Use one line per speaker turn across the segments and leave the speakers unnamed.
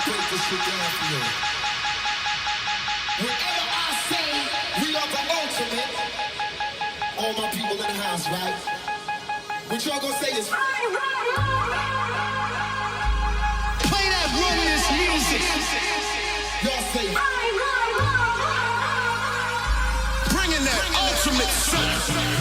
break this shit down for you. Whenever I say we are the ultimate, all my people in the house, right? What y'all gonna say is play that Romance music. Y'all say bringing that ultimate sound.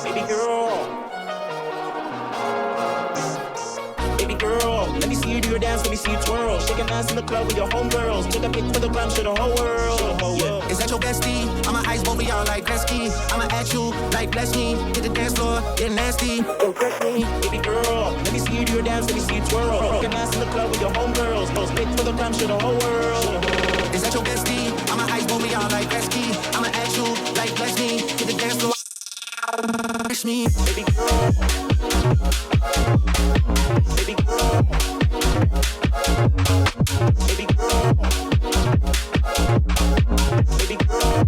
Baby girl. dance, let me see you twirl. Shaking ass in the club with your homegirls. Take a pic for the gram, show the whole world. Yeah.
Is that your bestie? I'ma ice both of y'all like Gretzky. I'ma at you like bless me. Hit the dance floor, get nasty.
Go grab me, baby girl. Let me see you do your dance, let me see you twirl. Shaking ass in the club with your homegirls. Post pic for the gram, show the whole world.
Is that your bestie? I'ma ice both of y'all like Gretzky. I'ma at you like bless me. Hit the dance floor. Bless me,
baby girl. Baby girl. Baby girl. Baby girl.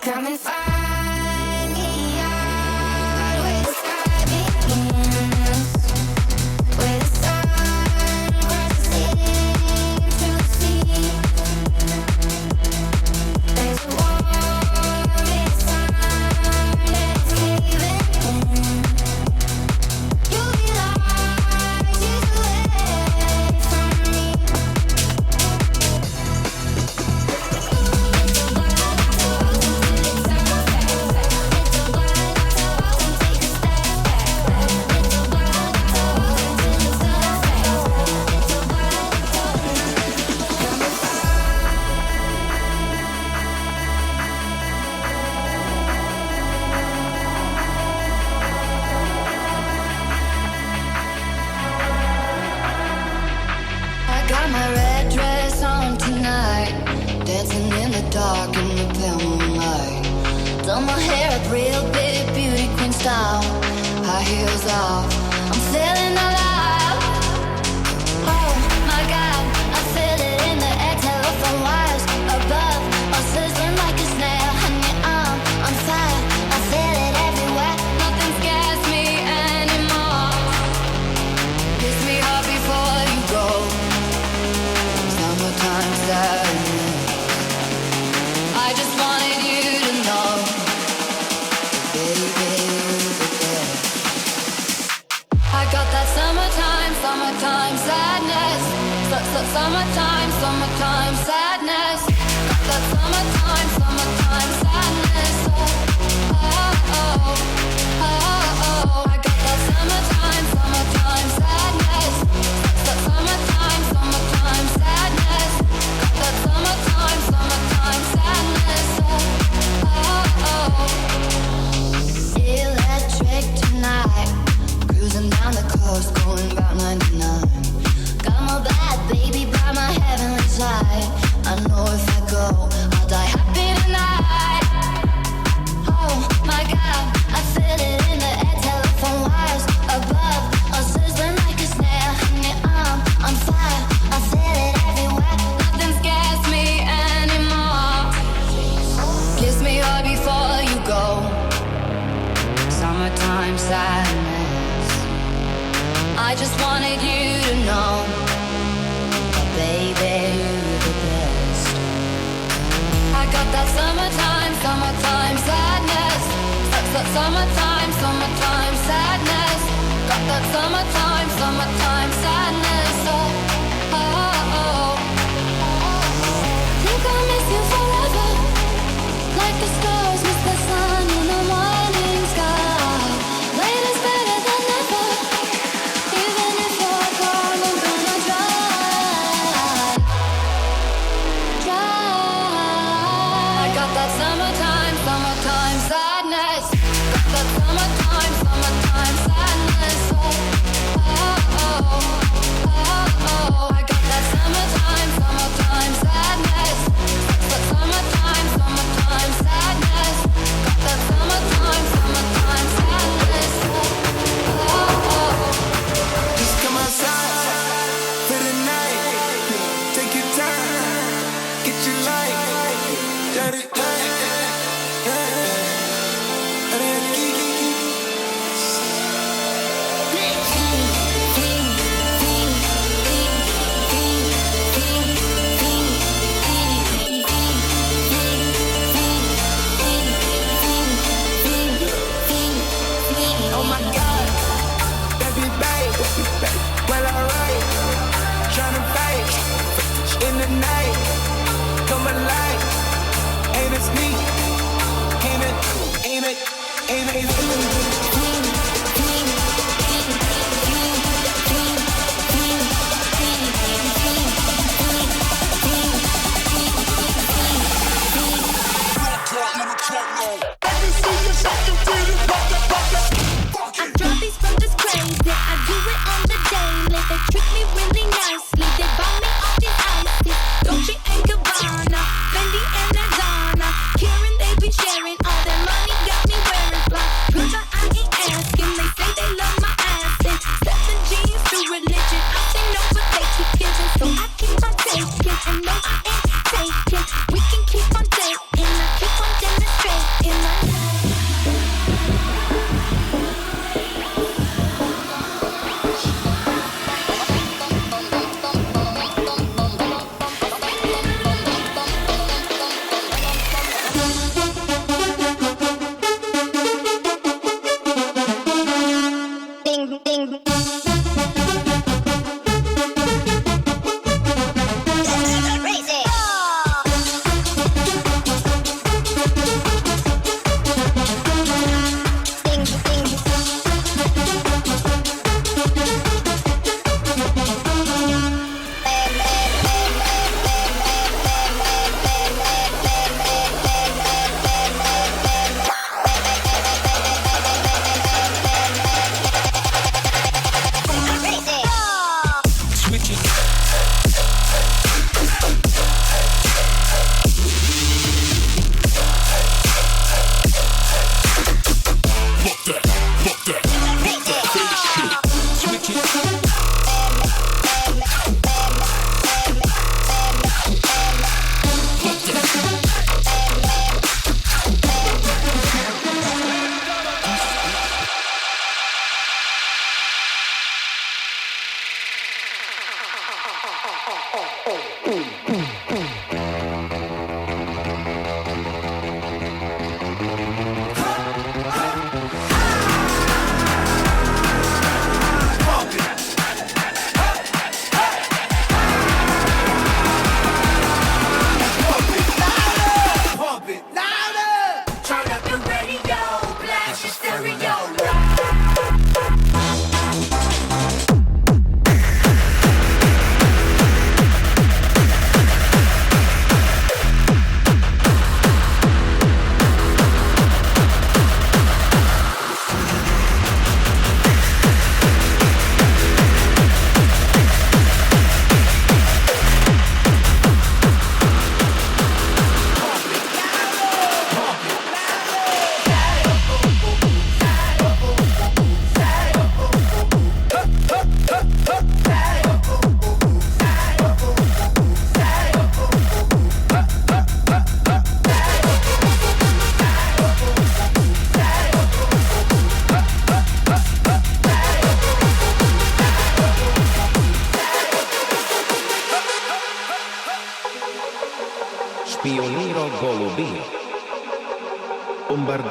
Come and find me out with dark in the pale moonlight. Done my hair up real big, beauty queen style. High heels off, I'm feeling alive. Oh my God, I feel it in the air, telephone wires above, I'm sizzling like a snare. Honey, I'm fire, I feel it everywhere. Nothing scares me anymore. Kiss me hard before you go. Summertime sadness. I just wanted you to know, baby, you're the best. I got that summertime sadness. Summertime sadness. Got that summertime sadness. Oh, oh, oh, oh. I got that summertime sadness. Summertime sadness. Got that summertime sadness. Oh, oh. Electric tonight, cruising down the coast, going about 99. Got my bad baby by my heavenly side. I know if I go, I'll die happy tonight. Oh my God, I feel it in the air, telephone wires above, I'm sizzling like a snare. Honey, I'm fire, I feel it everywhere. Nothing scares me anymore. Kiss me hard before you go. Summertime sadness. I just wanted you to know, baby, you're the best. I got that summertime sadness. Summertime sadness. Got that summertime sadness. Oh, oh, oh. Think I'll miss you forever, like the stars miss the sun in the morning sky. Later's better than never. Even if you're gone, I'm gonna try. I got that summertime sadness. Got that summertime sadness. Oh, oh, oh, oh. I got that summertime sadness. Summertime sadness.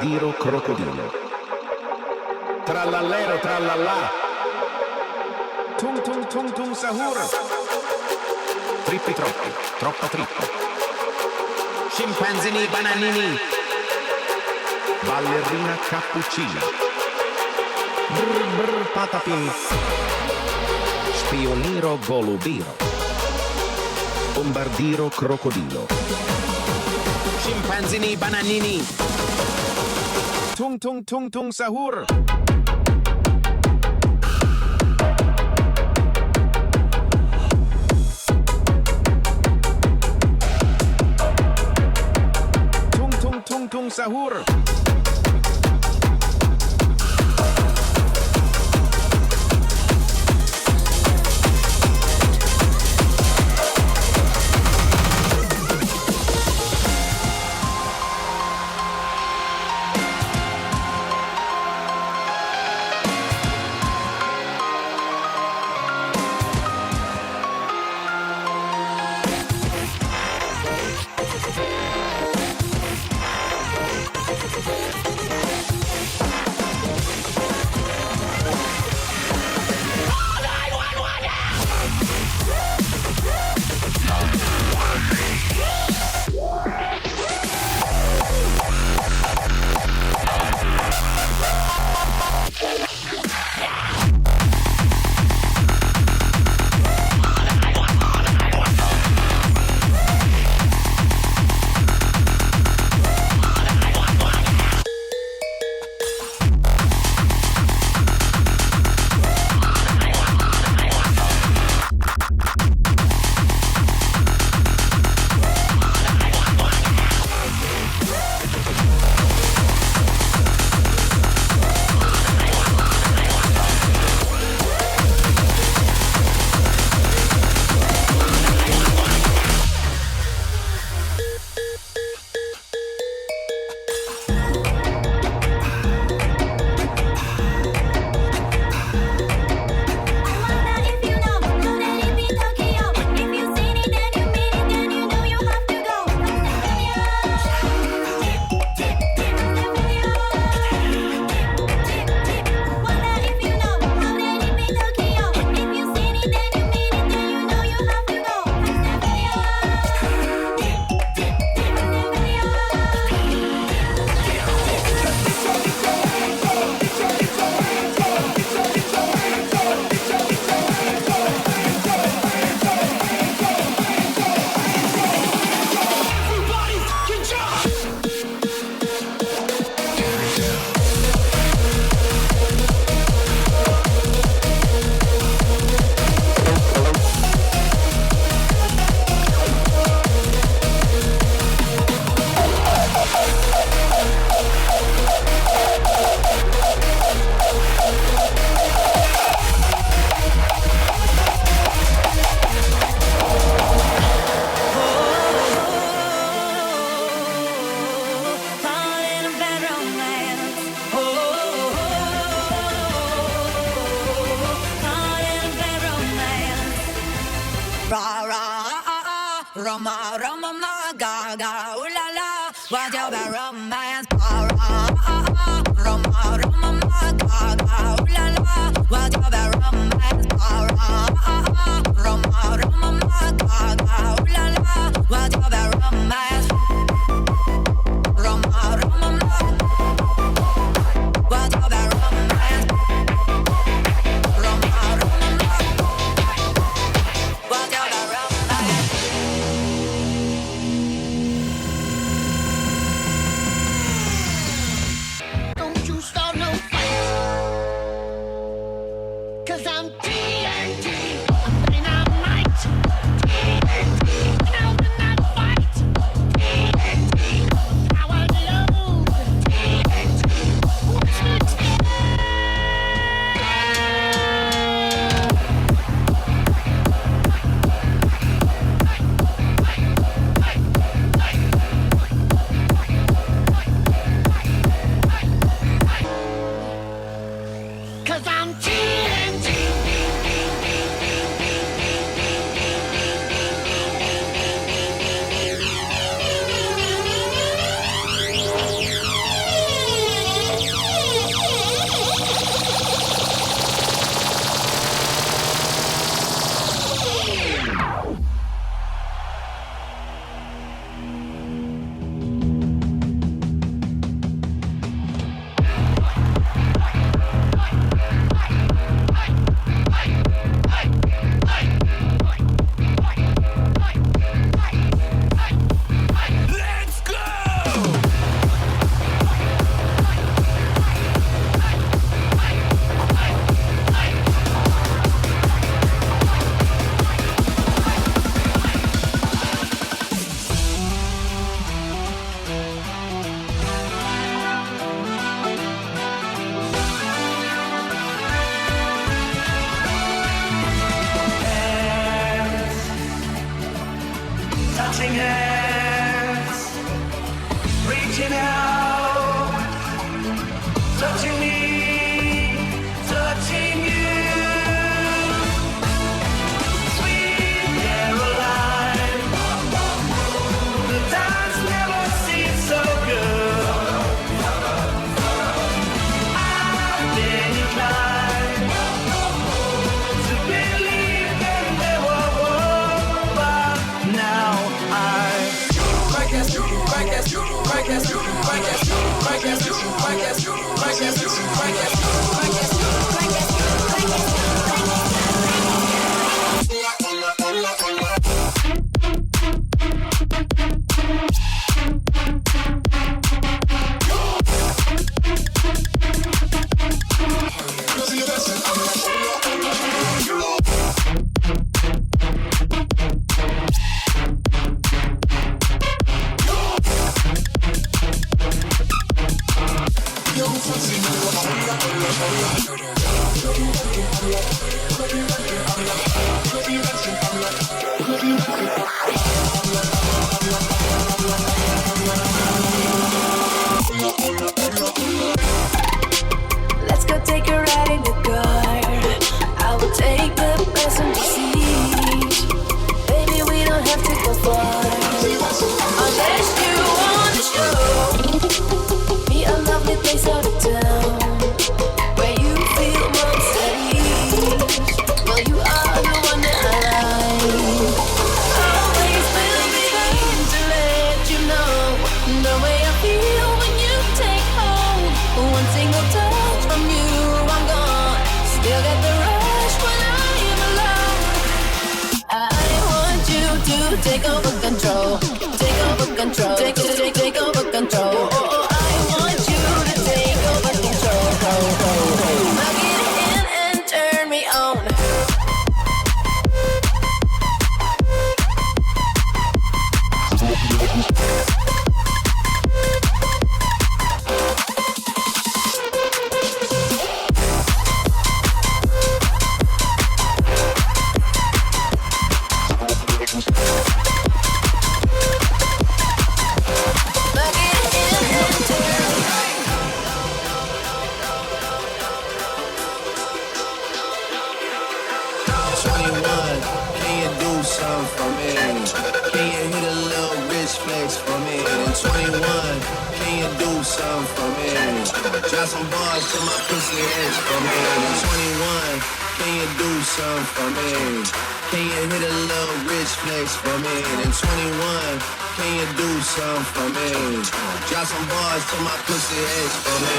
bombardiro crocodilo. Trallallero trallallà. Tung tung tung tung sahur. Trippi troppi, troppa trippa.
Scimpanzini bananini.
Ballerina cappuccina. Brr brr patapim. Spioniro golubiro. Bombardiro crocodilo.
Scimpanzini bananini.
Tung tung tung tung sahur. Tung tung tung tung sahur.
Roma, Roma, ma, ga, ga, ooh la la. What about romance? Roma, Roma, ma, ga, ga, ooh la la. What about romance? Roma, Roma, ma, ga, ga, ooh la la. What about romance? Roma, Roma, ma. What about romance? Roma, Roma, ma. What about romance?
Don't you start no fight, 'cause I'm TNT. I'm dynamite. TNT. And I will not fight. TNT. Power load. TNT. Watch me Cause I'm TNT.
Let's go take a ride in the car. I will take the passenger seat. Baby, we don't have to go far. Unless you want to show me a lovely place out of town where you feel most at ease. Well, you are the one that I like. Always willing to let you know the way I feel when you take home one single touch from you. I'm gone. Still get the rush when I am alone. I want you to take over control. Take over control. Take over control. Oh, I want you to take over control. Now get in and turn me on.
Drop some bars to my pussy ass for me. 21, can you do something for me? Can you hit a little rich flex for me? Then 21, can you do something for me? Drop some bars to my pussy ass for me.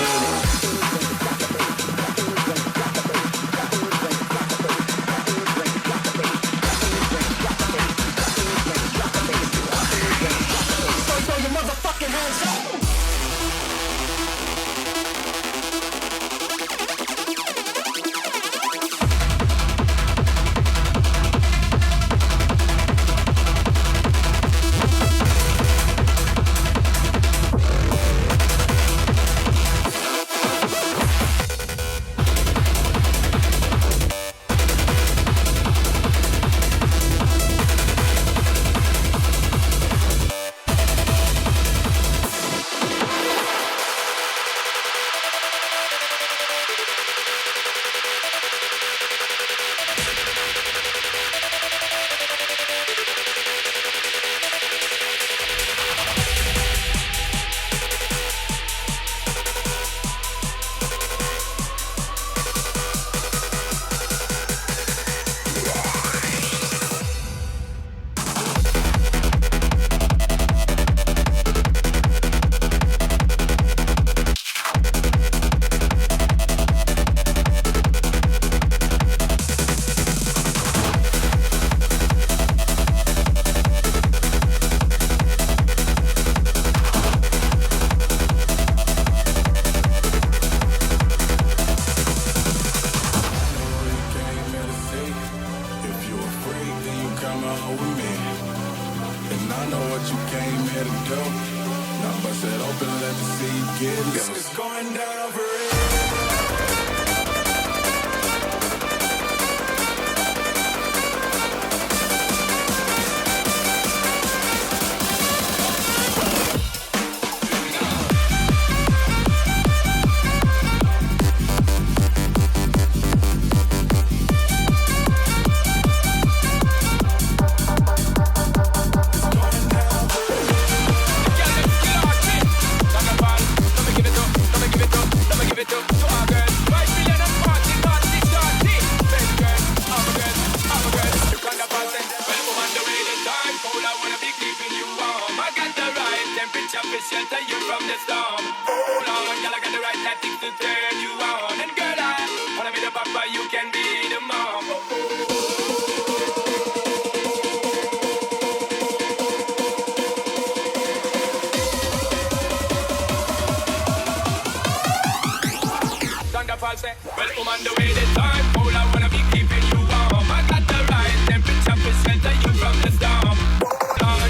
Well, on the way the time cold, I wanna be keeping you warm. I got the right temperature to shelter you from the storm.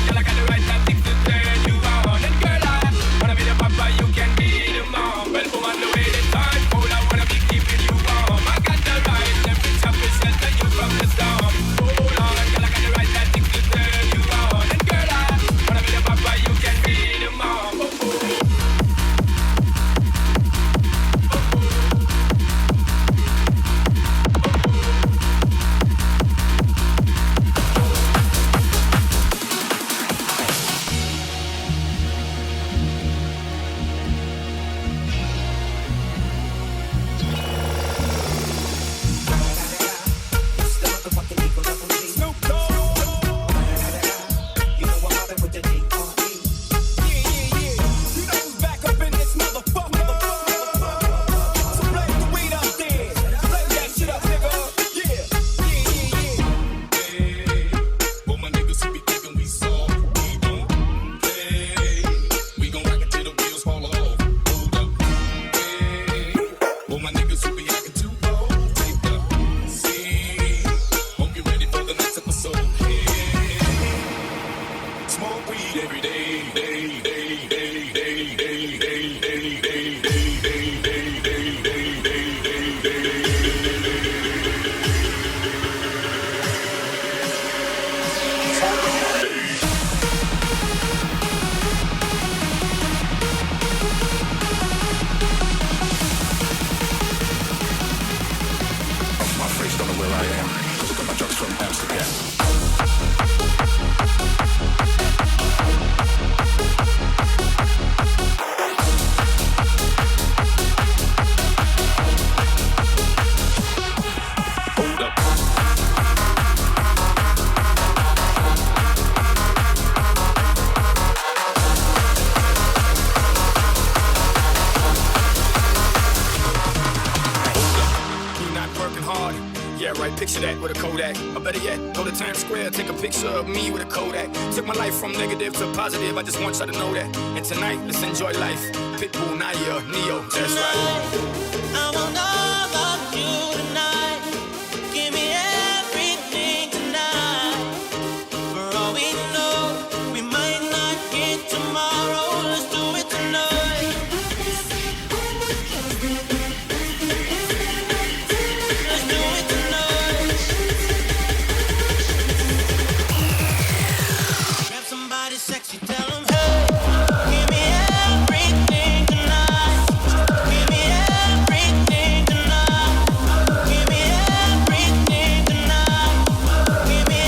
Girl, I got the right tactics to turn you on. And girl, I wanna be the papa, you can be the mom. Well, on the way the time cold, I wanna be keeping you
I am. Got my drugs from Amsterdam.
Picture that with a Kodak, or better yet, go to Times Square, take a picture of me with a Kodak. Took my life from negative to positive, I just want y'all to know that. And tonight, let's enjoy life. Pitbull, Naya, Neo, that's right.
I want all of you tonight. Give me everything tonight. For all we know, we might not get tomorrow. Let's do it tonight. Sexy, tell them, hey, give me everything tonight. Give me everything tonight. Give me everything tonight. Give me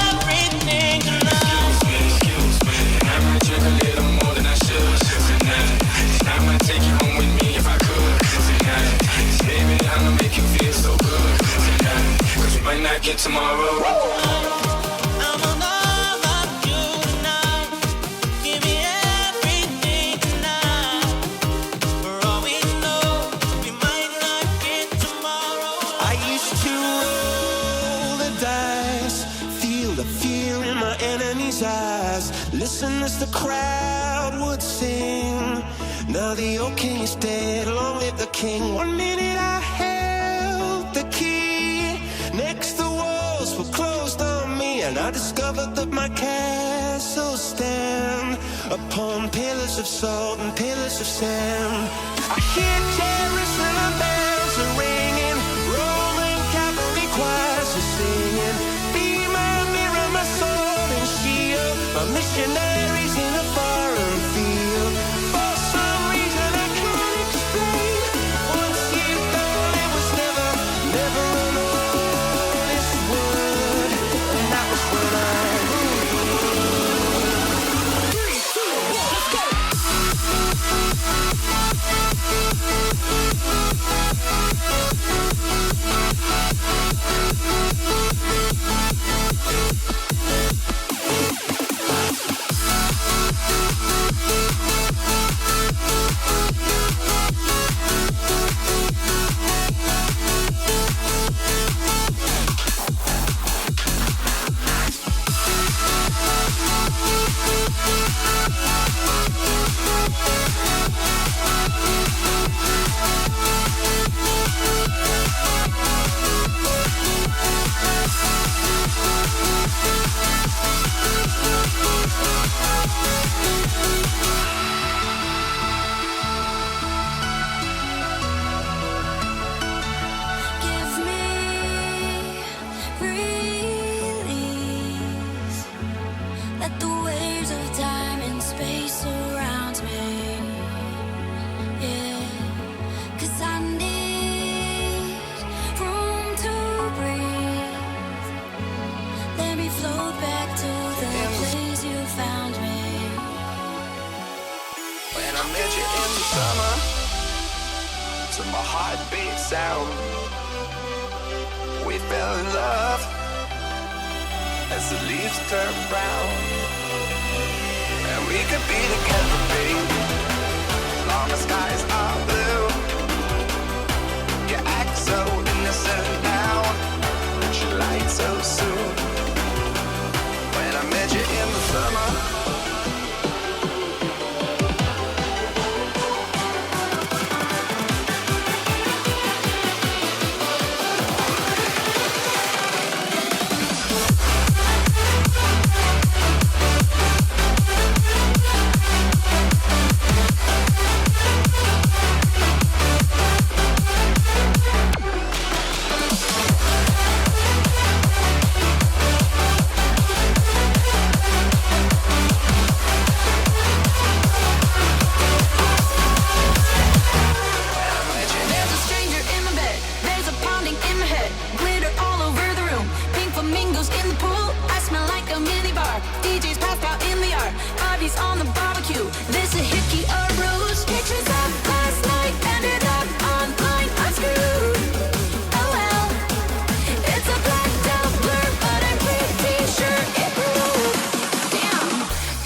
everything tonight.
Excuse me, I might drink a little more than I should tonight. I might take you home with me if I could tonight. Baby, I'ma make you feel so good tonight. 'Cause we might not get tomorrow.
Listen as the crowd would sing. Now the old king is dead, long live the king. 1 minute I held the key. Next the walls were closed on me, and I discovered that my castle stand upon pillars of salt and pillars of sand. I hear Jerusalem bells are ringing, Roman cavalry choirs are singing. Be my mirror, my sword and shield, my missionaries in a foreign field. For some reason I can't explain, once you thought it was never, never an honest word. And that was when I 3, 2, 1, let's go.
bodies on the barbecue. This a hickey or ruse. Pictures of last night ended up online. I'm screwed. Oh well, it's a blacked out blur, but I'm pretty sure it proved. Damn,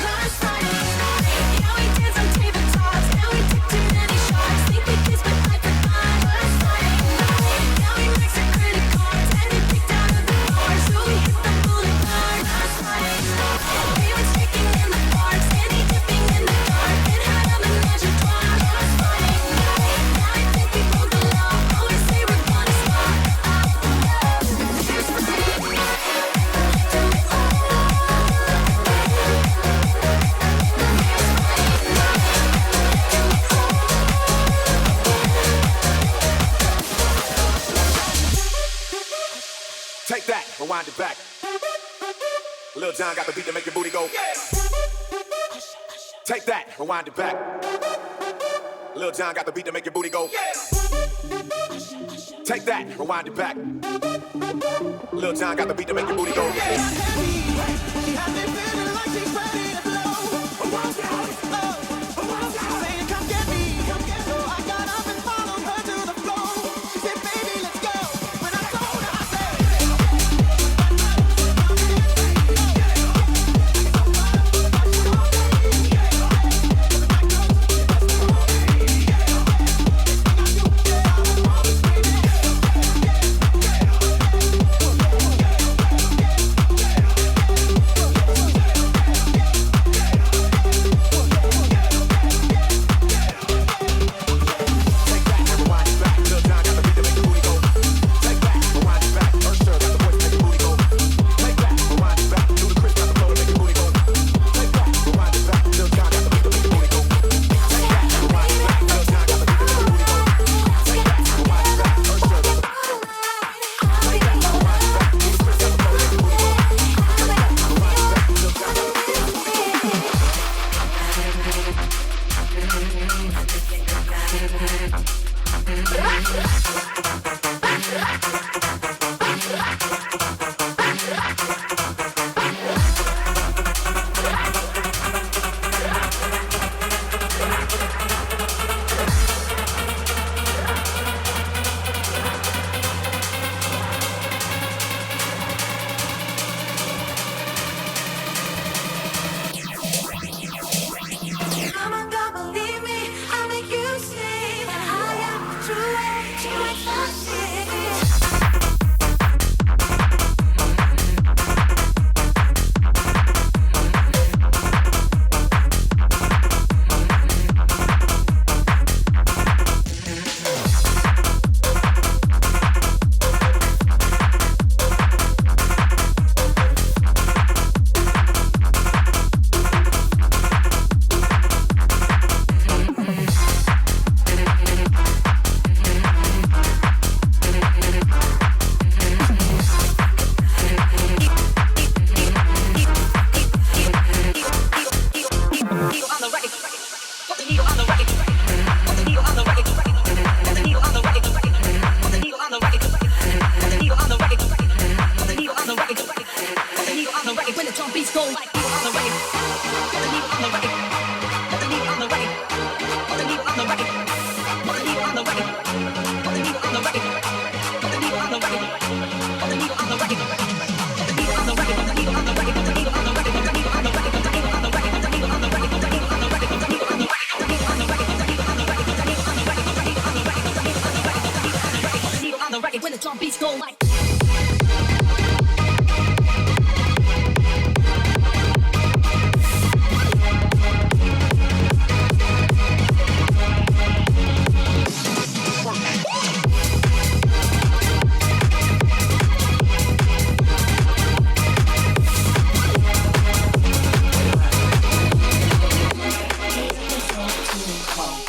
last Friday night, yeah, we did some tabletops. Now we took too many shots. Think we kissed but I forgot. Last Friday night, yeah, we maxed our credit cards and we picked out of the bar, so we hit the boulevard. Last Friday night, we were taking in the park, steady dipping in the dark, and had a menage a trois. Last Friday night, now I think we broke the law. Always say we're gonna stop.
Take that, rewind it back. Lil Jon got the beat to make your booty go. Take that, rewind it back. Lil Jon got the beat to make your booty go. Take that, rewind it back. Lil Jon got the beat to make your booty go.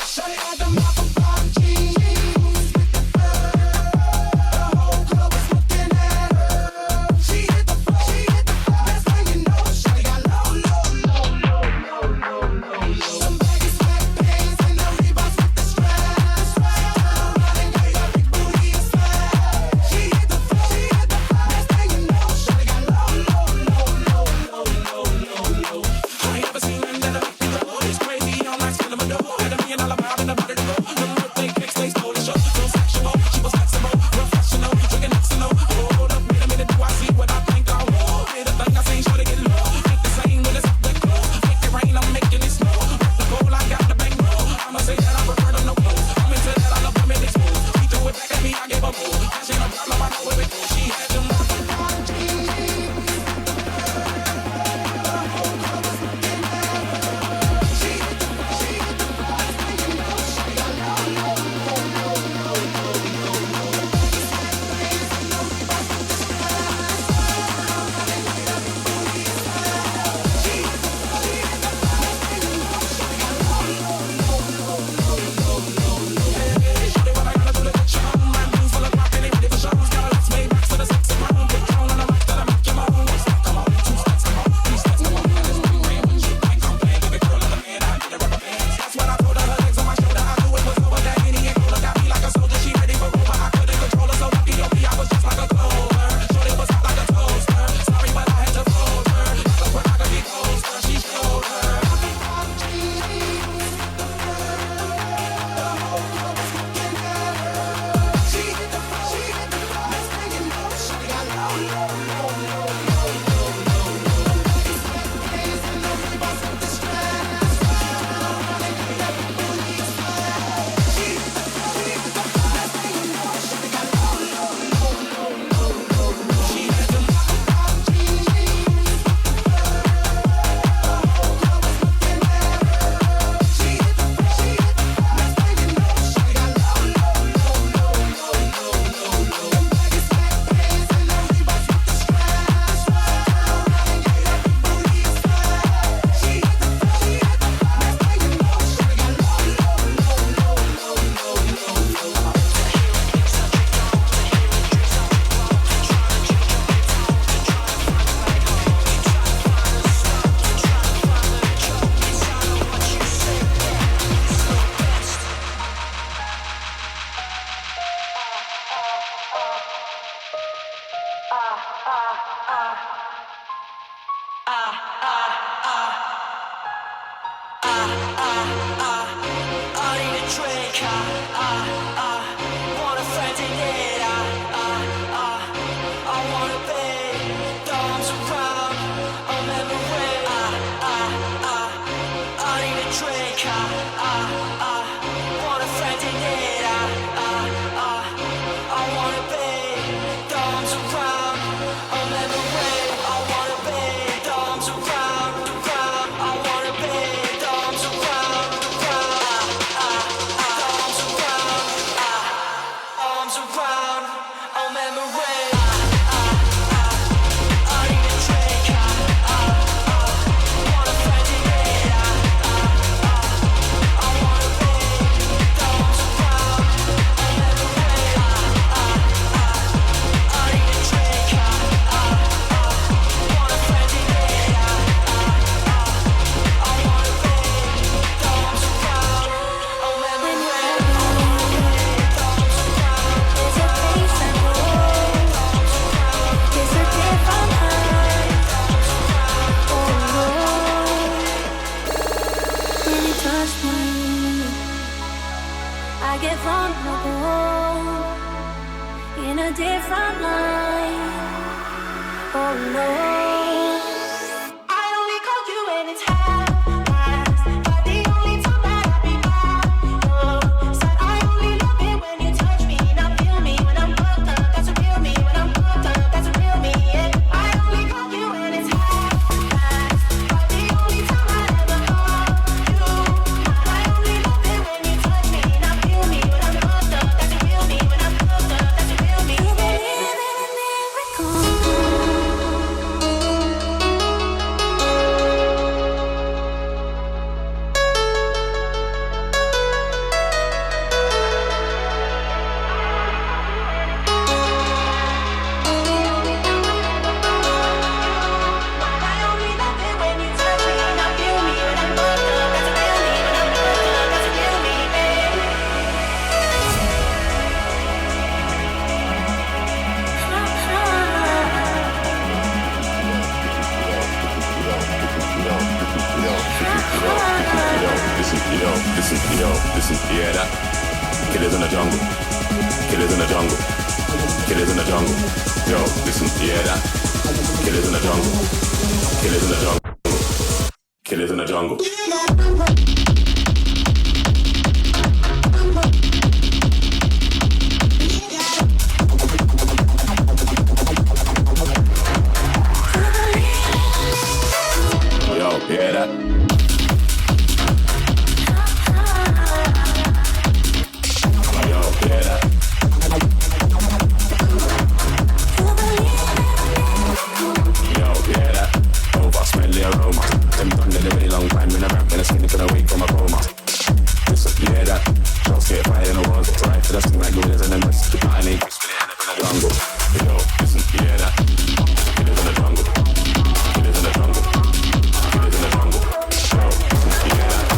Shut it at the mouth of 5G.
jungle. Yo, listen, yeah, that. We live in the jungle. We live in the jungle. We live in the jungle. Yo, listen, yeah, that. We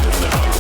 live in the jungle.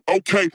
Okay.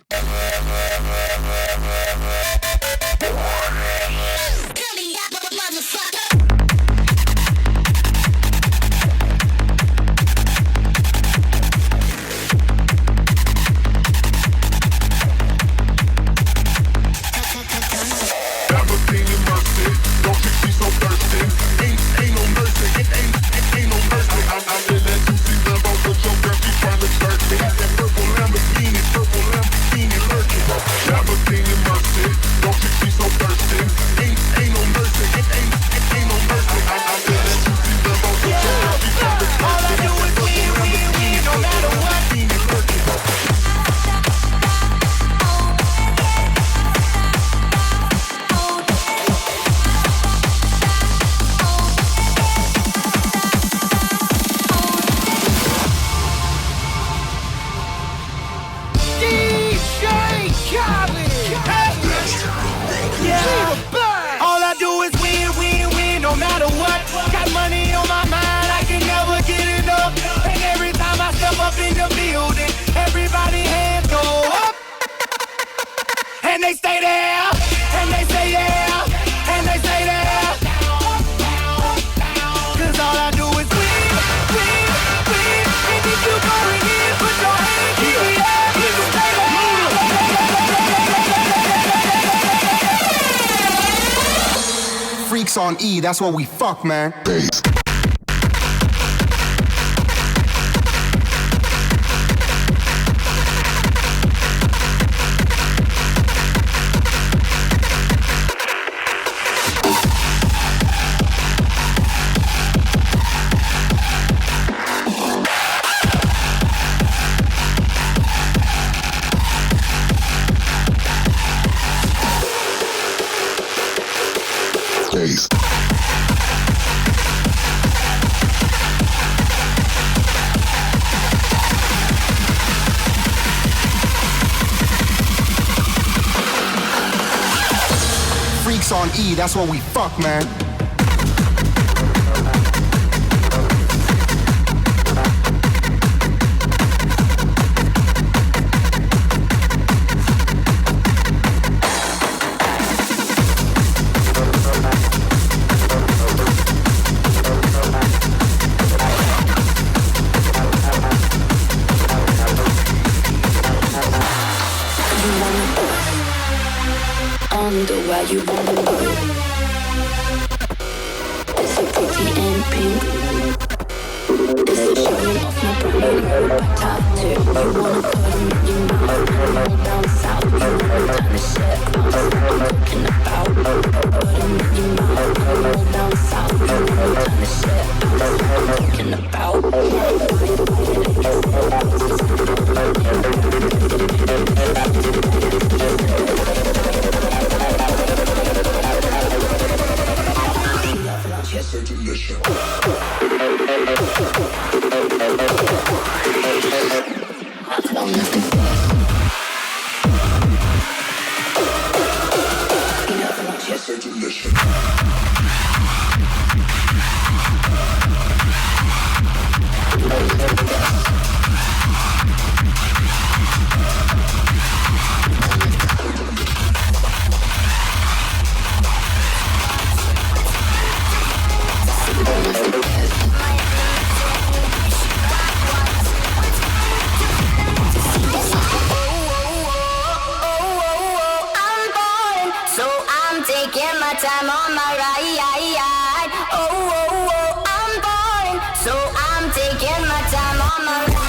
They stay there, and they say yeah, and they say there. Cause all I do is win. And if you going in, put your hands in the air. You stay there.
Freaks on E, that's what we fuck, man. Bass. Freaks on E, that's what we fuck, man.
Why you wanna go? Is it pretty and pink? Is it showing off my brand new tattoo? You wanna put them in your mouth, all down south. You wanna turn the shit out. I'm talking about. Put them in your mouth, all down south. You wanna turn the shit out. I'm talking about.
So delicious. So delicious.
taking my time on my ride. Oh, oh, oh, I'm boring, so I'm taking my time on my ride.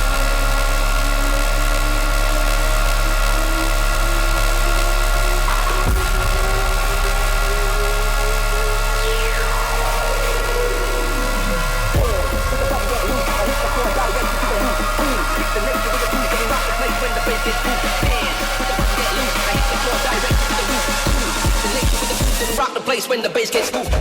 Rock the place when the bass gets moved.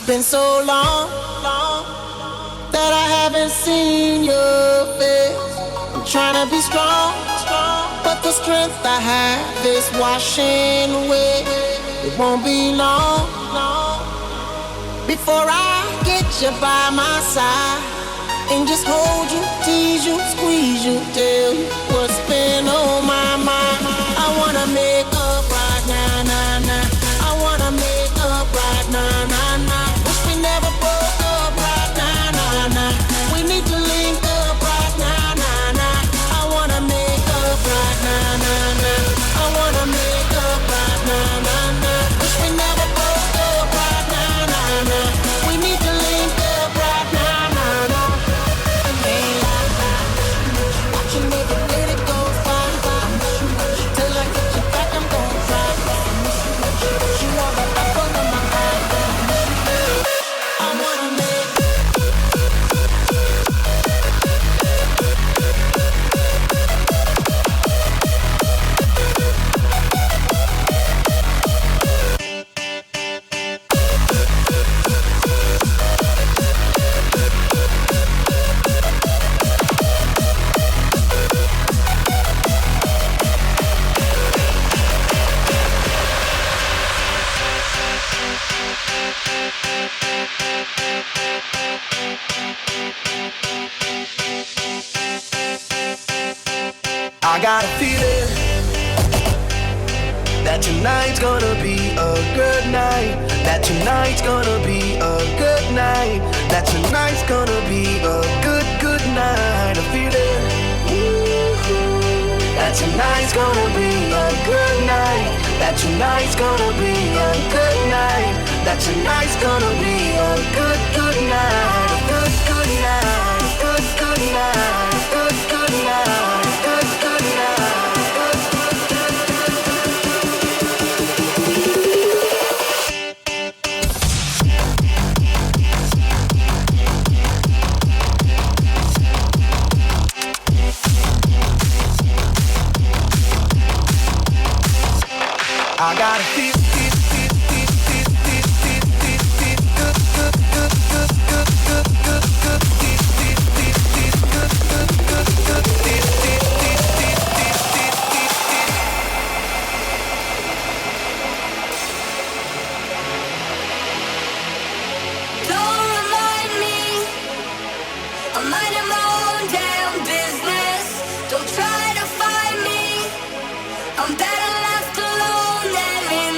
Been so long that I haven't seen your face. I'm trying to be strong, but the strength I have is washing away. It won't be long before I get you by my side and just hold you, tease you, squeeze you, tell you what's been on my mind. I wanna make up right now, nah, nah. I wanna make up right now, nah, nah. Never broke up right now, nah, nah. We need to link up right now, nah, nah. I wanna make up right now, nah, nah. I wanna make up right now, nah, nah. Wish we never broke up right now, nah, nah. We need to link up right now, nah, nah. Ain't like that. Watching every minute go by. Till I get you back, I'm gon' try. You are the apple of my eye. I got a feeling that tonight's gonna be a good night. That tonight's gonna be a good night. That tonight's gonna be a good, good night. A feeling that tonight's gonna be a good night. That tonight's gonna be a good night. That tonight's gonna be a good, good night. A good, good night. A good, good night. A good, good night. Good, good night. I gotta feel
Don't remind me, I'm minding my own damn business. Don't try to find me, I'm better left alone than in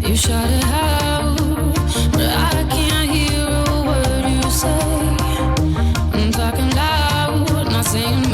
You shout it out, but I can't hear a word you say. I'm talking loud, not saying